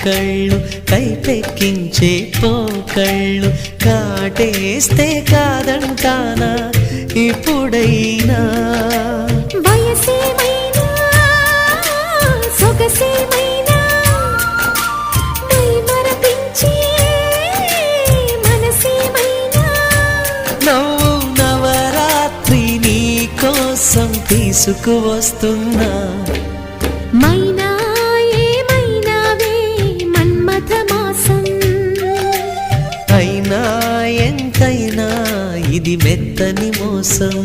కళ్ళు కైపెక్కించే పోకళ్ళు కాటేస్తే కాదంటానా ఇప్పుడైనా వయసేమైనా సొగసేమైనా మరపించే మనసేమైనా నవ్వు నవరాత్రి నీ కోసం తీసుకువస్తున్నా మైనా ఏమైనావే మన్మథ మాసం అయినా ఎంతైనా ఇది మెత్తని మోసం